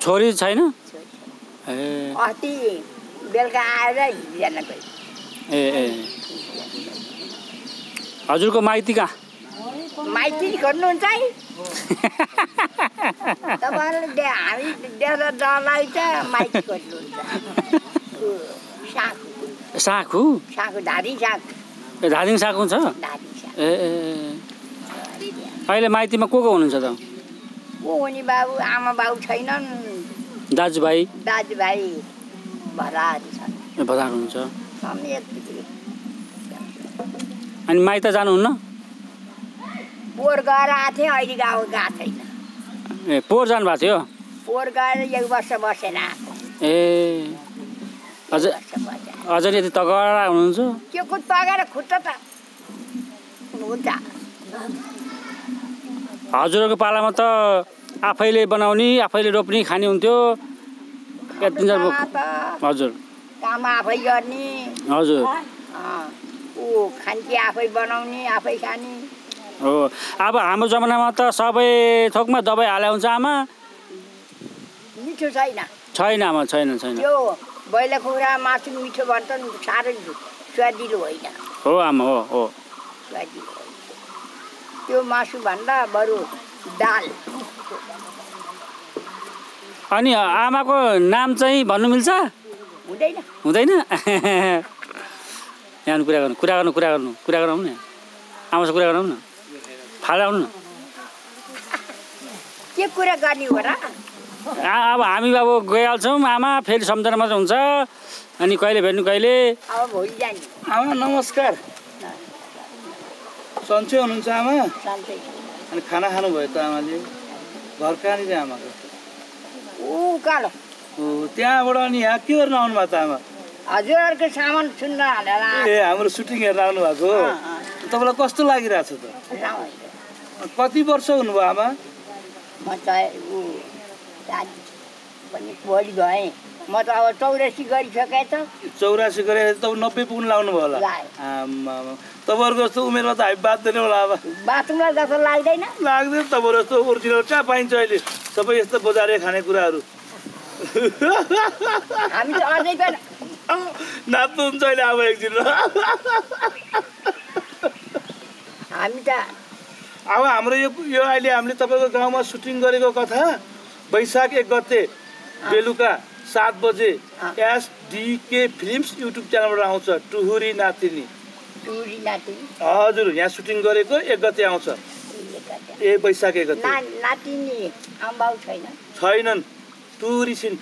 छोरी छैन ए अस्ति बेलुका आएर हिजोजना गयो ए हजुरको माइती कहाँ माइती गर्नुहुन्छ है तपाईँहरूले हामी डेरा डरलाई त माइती गर्नुहुन्छ साखु धादिङ साखु धादिङ साखु छ ए अहिले माइतीमा को हुनुहुन्छ त को हो नि बाबु आमा बाबु छैनन् दाजुभाइ भराहरू छन् भरार हुन्छ अनि माइत जानुहुन्न पोहोर गएर आएको थिएँ अहिले गएको छैन ए पोहोर जानुभएको थियो पोहोर गएर 1 वर्ष बसेर आएको ए अझै यति तगडा हुनुहुन्छ के को तगेर खुट्टा त हुन्छ हजुरको पालामा त आफैले बनाउने आफैले रोप्ने खाने हुन्थ्यो हजुर काम आफै गर्ने हजुर खान्की आफै बनाउने आफै खाने हो अब हाम्रो जमानामा त सबै थोकमा दबाई हाले हुन्छ आमा मिठो छैन आमा छैन यो बैला कुखुरा मासु मिठो भन्छन् साह्रै स्वादिलो होइन हो आमा हो स्वादिलो त्यो मासु भन्दा बरु दाल अनि आमाको नाम चाहिँ भन्नु मिल्छ हुँदैन यहाँ कुरा गरौँ न आमासँग कुरा गरौँ न फाल्दा आउनु न के कुरा गर्ने हो र अब हामी अब गइहाल्छौँ आमा फेरि सम्झना मात्र हुन्छ अनि कहिले भेट्नु कहिले अब भोलि जाने आमा नमस्कार सन्चै हुनुहुन्छ आमा अनि खाना खानुभयो त आमाले घर कहाँनिर आमाको उकालो त्यहाँबाट अनि यहाँ के गर्न आउनु भएको त आमा हजुरहरूको सामान सुन्न हालेर ए हाम्रो सुटिङ हेर्न आउनु भएको तपाईँलाई कस्तो लागिरहेछ त कति वर्ष हुनुभयो आमा म त पनि भोलि गएँ म त अब 84 गरिसकेँ त 84 गरे त 90 पुग्नु लाग्नु भयो होला तपाईँहरूको जस्तो उमेरमा त हामी बाँच्दैन होला अब बाथरुमलाई जस्तो लाग्दैन तपाईँहरू जस्तो ओरिजिनल कहाँ पाइन्छ अहिले सबै यस्तो बजारे खानेकुराहरू हामी त अझै पनि नाच्नुहुन्छ अहिले अब एकदिन हामी त अब हाम्रो यो अहिले हामीले तपाईँको गाउँमा सुटिङ गरेको कथा वैशाख 1 गते बेलुका 7 बजे SDK फिल्म्स युट्युब च्यानलबाट आउँछ टुहुरी नातिनी हजुर यहाँ सुटिङ गरेको 1 गते आउँछ ए वैशाख 1 गते नातिनी आमाबाउ छैनन् टुहुरी छिन्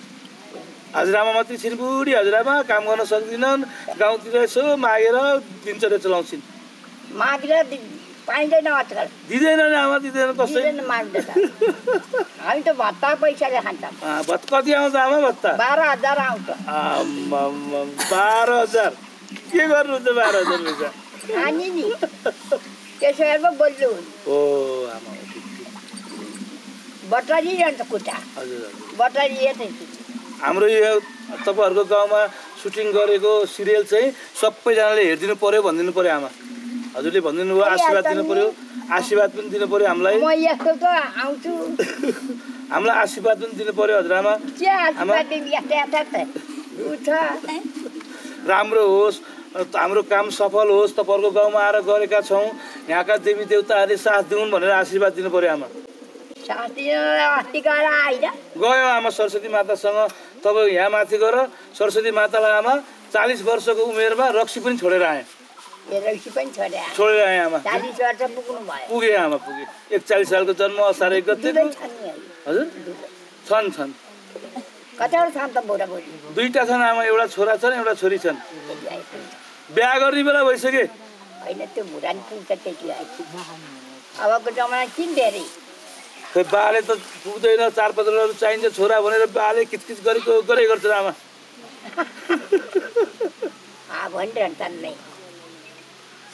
हजुरआमा मात्रै छिन् बुढी हजुरआमा काम गर्न सक्दिनन् गाउँतिर यसो मागेर दिनचर्या चलाउँछिन् मागेर पाइँदैन आजकल दिँदैन आमा दिँदैन कसै हामी त भत्ता पैसाले खान्छौँ कति आउँछ आमा भत्ता 12,000 आउँछ 12,000 के गर्नुहुन्छ 12,000 पैसा खाने नि त्यसो हेर्नु बोल्नु हो आमा बटरी रहन्छ खुट्टा हजुर बटरी हेर्दै हाम्रो यो तपाईँहरूको गाउँमा सुटिङ गरेको सिरियल चाहिँ सबैजनाले हेरिदिनु पर्यो भनिदिनु पर्यो आमा हजुरले भनिदिनु भयो आशीर्वाद दिनु पर्यो आशीर्वाद पनि दिनु पर्यो हामीलाई म यस्तो त आउँछु हामीलाई आशीर्वाद पनि दिनु पर्यो हजुरआमा राम्रो होस् हाम्रो काम सफल होस् तपाईँहरूको गाउँमा आएर गरेका छौँ यहाँका देवी देवताहरूले साथ दिउन् भनेर आशीर्वाद दिनु पर्यो आमा गयो आमा सरस्वती मातासँग तपाईँ यहाँ माथि गएर सरस्वती मातालाई आमा 40 वर्षको उमेरमा रक्सी पनि छोडेर आएँ छोडेर आएँ आमा पुगेँ आमा पुगेँ 41 सालको जन्म असार 1 गते हजुर छन् दुईटा छन् आमा एउटा छोरा छन् एउटा छोरी छन् बिहा गर्ने बेला भइसके अबको जमाना किन धेरै खै बाले त पुग्दैन 4-5 चाहिन्छ छोरा भनेर बाले किचकिच गरे गर्छ आमा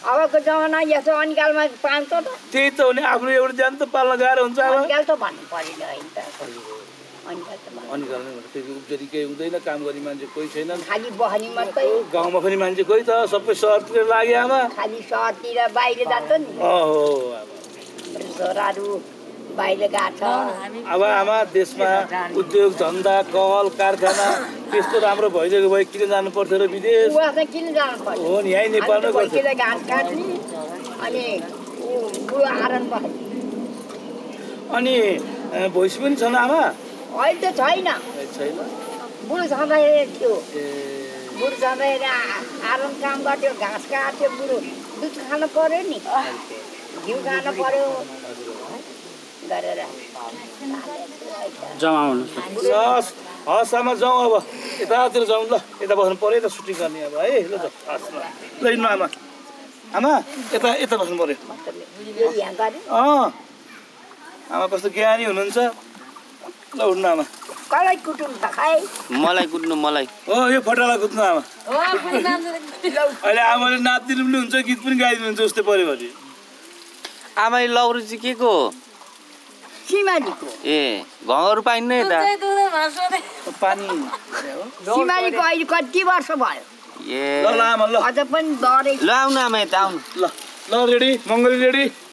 अबको जमाना यस्तो अनिकालमा पाउँछ त त्यही त हो नि आफ्नो एउटा ज्यान त पाल्न गाह्रो हुन्छ आमा अनिकाल त भन्नु पर्दैन हैन त अनिकाल नै त्यही उब्जरी केही हुँदैन काम गर्ने मान्छे कोही छैन खाली बहनी मात्रै गाउँमा पनि मान्छे कोही त सबै सहरतिर लाग्यो आमा खाली सहरतिर बाहिर जान्छ नि हो आमा छोराहरू बाहिर गएको छ अब आमा देशमा उद्योग धन्दा कल कारखाना त्यस्तो राम्रो भइदिएको भए किन जानु पर्थ्यो र विदेश उहाँ चाहिँ किन जानु पर्यो हो नि यहीँ नेपालमै गर्छ पैसाले घाँस काट्ने अनि बुढो आरन भयो अनि भैँसी पनि छन् आमा अहिले त छैन छैन बुढो छँदाखेरि थियो बुढो छँदाखेरि आरन काम गर्थ्यो घाँस काट्थ्यो बुढो दुध खानु पर्यो नि घिउ खानु पर्यो गरेर हस् हस् आमा जाउँ अब यतातिर जाउँ ल यता बस्नु पऱ्यो यता सुटिङ गर्ने अब है ल त हस् ल हिँड्नु आमा आमा यता यता बस्नु पऱ्यो यहाँ गरे आमा कस्तो ज्ञानी हुनुहुन्छ ल उठ्नु आमा कसलाई कुटुम त खाए मलाई कुट्नु मलाई हो यो फटाला कुद्नु आमा अहिले आमाले नाचिदिनु पनि हुन्छ गीत पनि गाइदिनुहुन्छ उस्तै पऱ्यो भने आमा यो लौरो चाहिँ के को सिमालीको ए घरहरू पाइन्न यता पानी सिमालीको अहिले कति वर्ष भयो ए ल ल आमा ल अझ पनि डरै ल आउनु आमा यता आउनु ल ल रेडी मङ्गली रेडी